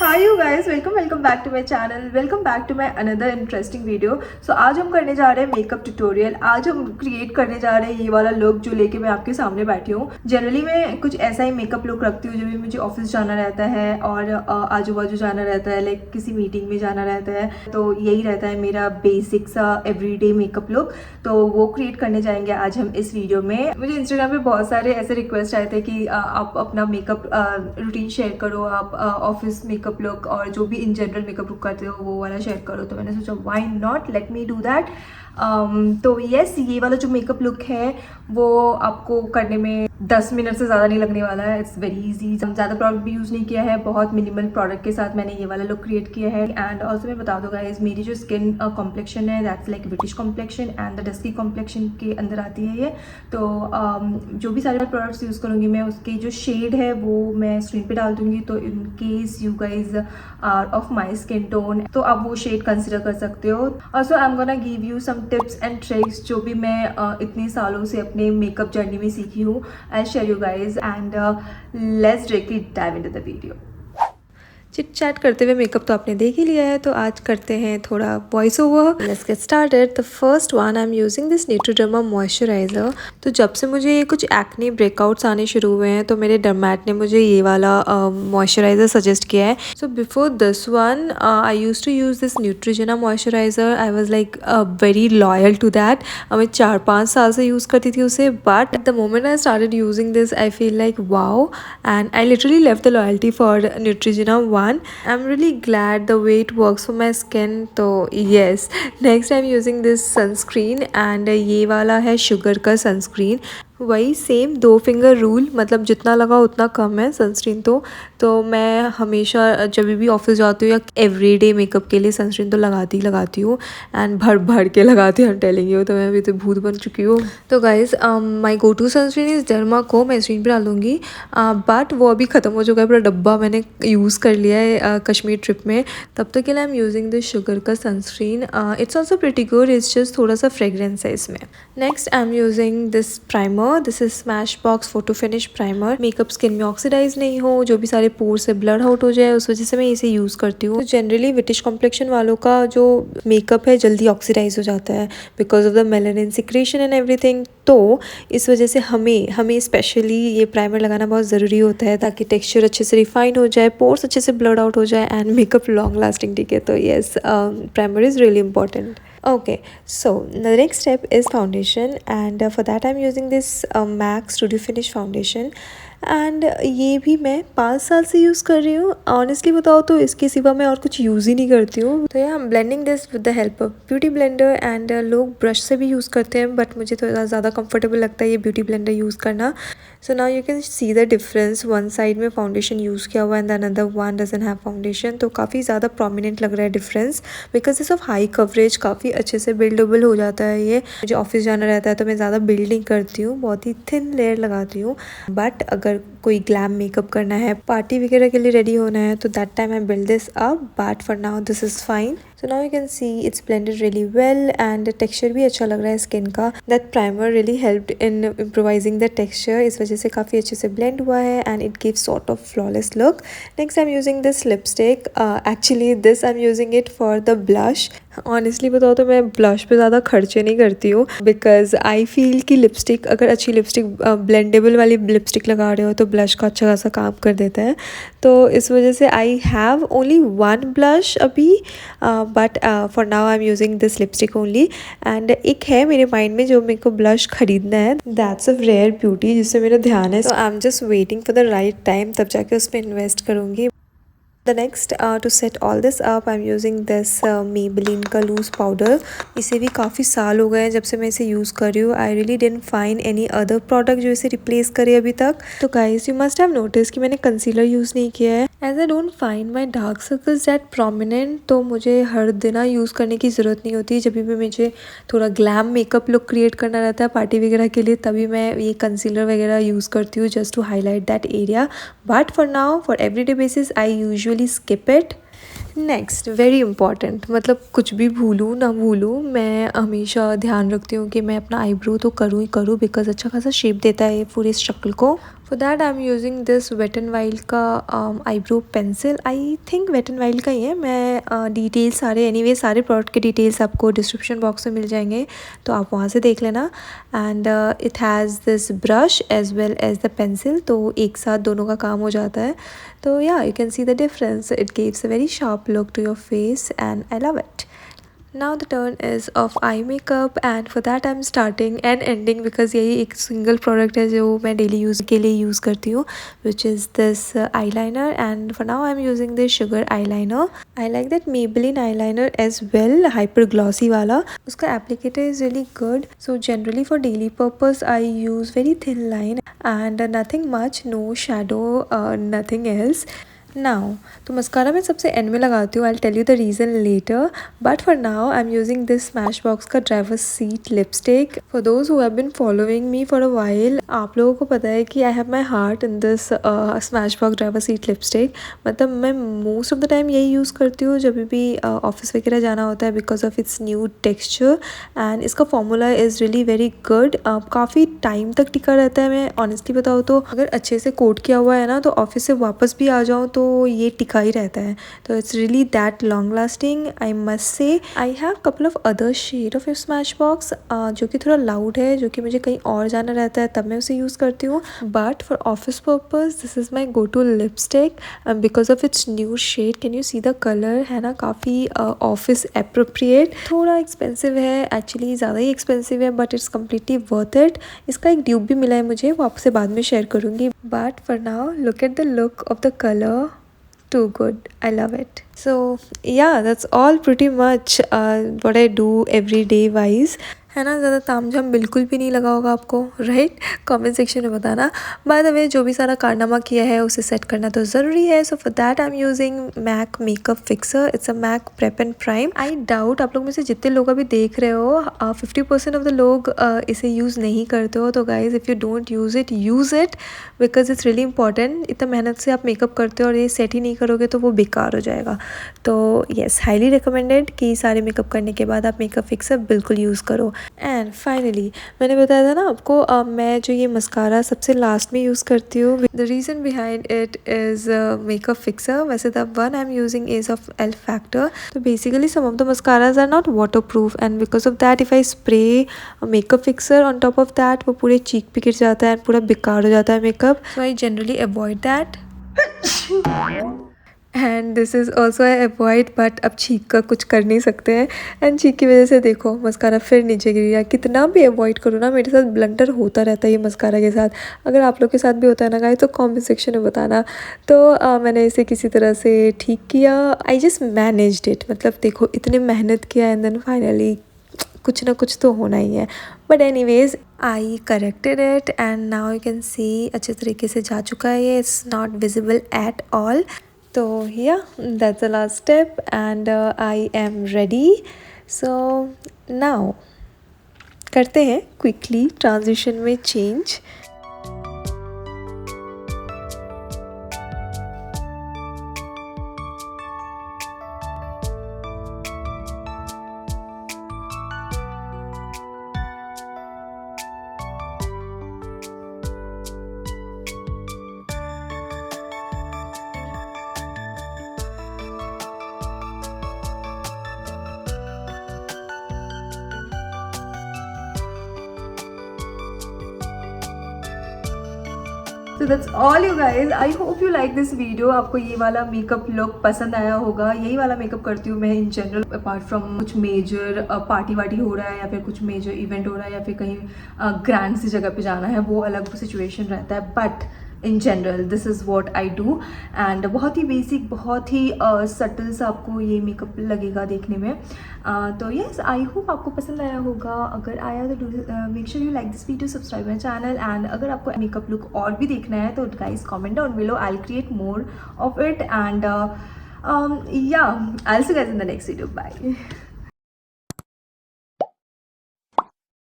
Hi you guys, welcome back to my channel. Welcome back to my another interesting video. So आज हम करने जा रहे हैं मेकअप ट्यूटोरियल। आज हम क्रिएट करने जा रहे हैं ये वाला लुक जो लेके मैं आपके सामने बैठी हूँ। जनरली मैं कुछ ऐसा ही मेकअप लुक रखती हूँ जब भी मुझे ऑफिस जाना रहता है और आजू बाजू जाना रहता है, लाइक किसी मीटिंग में जाना रहता है, तो यही रहता है मेरा बेसिक सा एवरीडे मेकअप लुक। तो वो क्रिएट करने जाएंगे आज हम इस वीडियो में। मुझे इंस्टाग्राम पे बहुत सारे ऐसे रिक्वेस्ट आए थे कि आप अपना मेकअप रूटीन शेयर करो, आप ऑफिस मेकअप लुक और जो भी इन जनरल मेकअप लुक करते हो वो वाला शेयर करो। तो मैंने सोचा why not, let me do that. तो यस, ये वाला जो मेकअप लुक है वो आपको करने में 10 मिनट से ज़्यादा नहीं लगने वाला है। It's very easy. ज़्यादा प्रोडक्ट भी यूज़ नहीं किया है, बहुत मिनिमल प्रोडक्ट के साथ मैंने ये वाला लुक क्रिएट किया है। एंड ऑल्सो मैं बता दूँ गाइस, मेरी जो स्किन कॉम्प्लेक्शन है that's like British complexion and the dusky complexion के अंदर आती है ये। तो जो भी सारे प्रोडक्ट्स यूज़ करूँगी मैं, उसके जो शेड है वो मैं स्क्रीन पे डाल दूँगी। तो in case you guys are of my skin tone तो आप वो शेड कंसिडर कर सकते हो। Also I am gonna give you some tips and tricks जो भी मैं इतने सालों से अपने मेकअप जर्नी में सीखी हूँ। I share you guys and let's directly dive into the video. Chit chat करते हुए मेकअप तो आपने देख ही लिया है, तो आज करते हैं थोड़ा voice over. Let's get started. The first one I am using this Nutriderma moisturiser. तो जब से मुझे ये कुछ एक्ने ब्रेकआउट्स आने शुरू हुए हैं तो मेरे डर्मैट ने मुझे ये वाला मॉइस्चराइजर सजेस्ट किया है। So before this one I use to use this Neutrogena moisturiser. I was like very loyal to that. मैं 4-5 साल से यूज़ करती थी उसे, but the moment I started using this I feel like wow, and I literally left the loyalty for Neutrogena one. I'm really glad the way it works for my skin. तो yes, next I'm using this sunscreen and ये वाला है sugar का sunscreen. वही same 2 finger rule, मतलब जितना लगा उतना कम है सनस्क्रीन। तो मैं हमेशा जब भी ऑफिस जाती हूँ या एवरीडे मेकअप के लिए सनस्क्रीन तो लगाती हूँ एंड भर के लगाती हूँ। टेलिंग यू, तो मैं अभी तो भूत बन चुकी हूँ। तो guys my go to sunscreen is Derma Co, मैं स्क्रीन पर डालूंगी, बट वो अभी ख़त्म हो चुका है, पूरा डब्बा मैंने यूज़ कर लिया है कश्मीर ट्रिप में। तब तक के लिए I am using this Sugar का sunscreen. It's also pretty good, it's just थोड़ा सा फ्रेगरेंस है इसमें। Next I am using this primer. This is Smashbox photo finish primer. Makeup skin में ऑक्सीडाइज नहीं हो, जो भी सारे पोर से ब्लड आउट हो जाए, उस वजह से मैं इसे यूज़ करती हूँ। जनरली ब्रिटिश कॉम्प्लेक्शन वालों का जो मेकअप है जल्दी ऑक्सीडाइज हो जाता है because of the melanin secretion and everything. तो इस वजह से हमें स्पेशली ये प्राइमर लगाना बहुत ज़रूरी होता है ताकि टेक्सचर अच्छे से रिफाइन हो जाए, पोर्स अच्छे से ब्लड आउट हो जाए एंड मेकअप लॉन्ग लास्टिंग टिके। तो yes, primer is really important. Okay, so the next step is foundation, and for that I'm using this MAC Studio Finish foundation. And ये भी मैं 5 साल से यूज़ कर रही हूँ। ऑनेस्टली बताओ तो इसके सिवा मैं और कुछ यूज़ ही नहीं करती हूँ। तो या blending this with the help of beauty blender, and लोग ब्रश से भी यूज़ करते हैं बट मुझे थोड़ा ज़्यादा कंफर्टेबल लगता है ये ब्यूटी ब्लेंडर यूज़ करना। So now you can see the difference, one side में फाउंडेशन यूज़ किया हुआ and another one doesn't have foundation. तो काफ़ी ज़्यादा प्रोमिनेंट लग रहा है डिफरेंस बिकॉज इस ऑफ हाई कवरेज, काफ़ी अच्छे से बिल्डेबल हो जाता है ये। मुझे ऑफिस जाना रहता है तो मैं ज़्यादा बिल्डिंग करती हूँ, बहुत ही थिन लेयर लगाती हूँ। बट अगर कोई ग्लैम मेकअप करना है, पार्टी वगैरह के लिए रेडी होना है, तो that time I build this up, but for now this is fine. So now you can see it's blended really well and texture भी अच्छा लग रहा है स्किन का। That primer really helped in improvising the texture, इस वजह से काफ़ी अच्छे से ब्लेंड हुआ है and it gives sort of flawless look. Next I am using this lipstick. Actually this I am using it for the blush. Honestly बताओ तो मैं ब्लश पे ज़्यादा खर्चे नहीं करती हूँ बिकॉज आई फील कि लिपस्टिक, अगर अच्छी लिपस्टिक ब्लेंडेबल वाली लिपस्टिक लगा रहे हो तो ब्लश का अच्छा खासा काम कर देता है। तो इस वजह से आई हैव ओनली 1 ब्लश अभी, but for now I am using this lipstick only. And एक है मेरे माइंड में जो मेरे को ब्लश खरीदना है, दैट्स ऑफ रेयर ब्यूटी, जिससे मेरा ध्यान है। तो I am just waiting for the right time, तब जाके उस पर इन्वेस्ट करूँगी। The next to set all this up I'm using this Maybelline का लूज़ पाउडर। इसे भी काफ़ी साल हो गए हैं जब से मैं इसे यूज़ कर रही हूँ। I really didn't find any other product जो इसे रिप्लेस करे अभी तक। तो guys, you must have noticed कि मैंने कंसीलर यूज़ नहीं किया है। As I don't find my dark circles that prominent, तो मुझे हर दिन यूज़ करने की ज़रूरत नहीं होती। जब भी मुझे थोड़ा ग्लैम मेकअप लुक क्रिएट करना रहता है पार्टी वगैरह के लिए, तभी मैं ये कंसीलर वगैरह यूज़ करती हूँ just to highlight that area. But for now for everyday basis I usually skip it. Next very important, मतलब कुछ भी भूलूँ ना भूलूँ, मैं हमेशा ध्यान रखती हूँ कि मैं अपना आईब्रो तो करूँ ही करूँ बिकॉज अच्छा खासा शेप देता है ये पूरे शक्ल को। For that I am using this wet and wild का eyebrow pencil. I think wet and wild का ही है। मैं डिटेल्स सारे एनीवे सारे प्रोडक्ट के डिटेल्स आपको डिस्क्रिप्शन बॉक्स में मिल जाएंगे, तो आप वहाँ से देख लेना। And it has this brush as well as the pencil, तो एक साथ दोनों का काम हो जाता है। तो या you can see the difference, it gives a very sharp look to your face and I love it. Now the turn is of eye makeup and for that I'm starting and ending because यही एक single product है जो मैं daily use के लिए use करती हूँ, which is this eyeliner and for now I'm using this sugar eyeliner. I like that Maybelline eyeliner as well, hyper glossy वाला। उसका applicator is really good, so generally for daily purpose I use very thin line and nothing much, no shadow, nothing else. Now तो mascara मैं सबसे end में लगाती हूँ, I tell you the reason later, but for now I am using this Smashbox का driver seat lipstick. For those who have been following me for a while, आप लोगों को पता है कि I have my heart in this Smashbox driver seat lipstick. मतलब मैं most of the time यही यूज़ करती हूँ जब भी ऑफिस वगैरह जाना होता है, because of its new texture and इसका formula is really very good. काफ़ी टाइम तक टिका रहता है। मैं ऑनेस्टली बताऊँ तो अगर अच्छे से कोट किया हुआ है ना, तो ऑफिस से वापस भी आ जाऊँ तो ये टिका ही रहता है। तो it's really that long lasting I must say. I have couple of other shade of Smashbox जो कि थोड़ा लाउड है, जो कि मुझे कहीं और जाना रहता है तब मैं उसे यूज़ करती हूँ, but for office purpose this is my go to lipstick because of its new shade. Can you see the colour, है ना काफ़ी ऑफिस एप्रोप्रिएट। थोड़ा एक्सपेंसिव है एक्चुअली, ज़्यादा ही एक्सपेंसिव है, but it's completely worth it. इसका एक ड्यूब भी मिला है मुझे, वो आपसे बाद में शेयर करूँगी, but for now look at the look of the colour, too good, I love it. So yeah, that's all pretty much what I do every day wise, है ना। ज़्यादा तामझाम बिल्कुल भी नहीं लगा होगा आपको, राइट? कमेंट सेक्शन में बताना। बाय द वे जो भी सारा कारनामा किया है उसे सेट करना तो ज़रूरी है। So for that I am using MAC makeup fixer, it's a MAC prep and prime. I doubt आप लोग में से जितने लोग अभी देख रहे हो 50% ऑफ द लोग इसे यूज़ नहीं करते हो। तो guys if you don't use it because it's really important. इतना मेहनत से आप मेकअप करते हो और ये सेट ही नहीं करोगे तो वो बेकार हो जाएगा। तो येस, हाईली रिकमेंडेड कि सारे मेकअप करने के बाद आप मेकअप फिक्सर बिल्कुल यूज़ करो। एंड फाइनली मैंने बताया था ना आपको, मैं जो ये मस्कारा सबसे लास्ट में यूज़ करती हूँ। The reason behind it is makeup fixer. वैसे the one I am using is of L factor. तो basically some of the mascaras are not waterproof and because of that if I spray makeup fixer on top of that वो पूरे चीक पे गिर जाता है and पूरा बेकार हो जाता है makeup. So I generally avoid that and this is also I avoid, but अब छींक का कुछ कर नहीं सकते हैं एंड छींक की वजह से देखो मस्कारा फिर नीचे गिर गया। कितना भी अवॉइड करो ना, मेरे साथ ब्लंडर होता रहता है ये मस्कारा के साथ। अगर आप लोग के साथ भी होता है ना गाइस तो कमेंट सेक्शन में बताना। तो मैंने इसे किसी तरह से ठीक किया, आई जस्ट मैनेज्ड इट। मतलब देखो इतनी मेहनत किया एंड देन फाइनली कुछ ना कुछ तो होना ही है। But anyways I corrected it and now you can सी अच्छे तरीके से जा चुका है ये, it's not visible at all. तो या that's the last step and I am ready. So now करते हैं क्विकली ट्रांजिशन में change. So that's all you guys. I hope you like this video. आपको ये वाला मेकअप लुक पसंद आया होगा। यही वाला मेकअप करती हूँ मैं इन जनरल, अपार्ट फ्रॉम कुछ मेजर पार्टी वार्टी हो रहा है या फिर कुछ मेजर इवेंट हो रहा है या फिर कहीं ग्रैंड सी जगह पे जाना है, वो अलग सिचुएशन रहता है। But in general this is what I do and बहुत ही बेसिक, बहुत ही सटल सा आपको ये मेकअप लगेगा देखने में। तो येस, आई होप आपको पसंद आया होगा। अगर आया तो make sure you like this video, subscribe my channel and अगर आपको मेकअप लुक और भी देखना है तो guys comment down below, I will create more of it and या I will see you guys in the next video. Bye.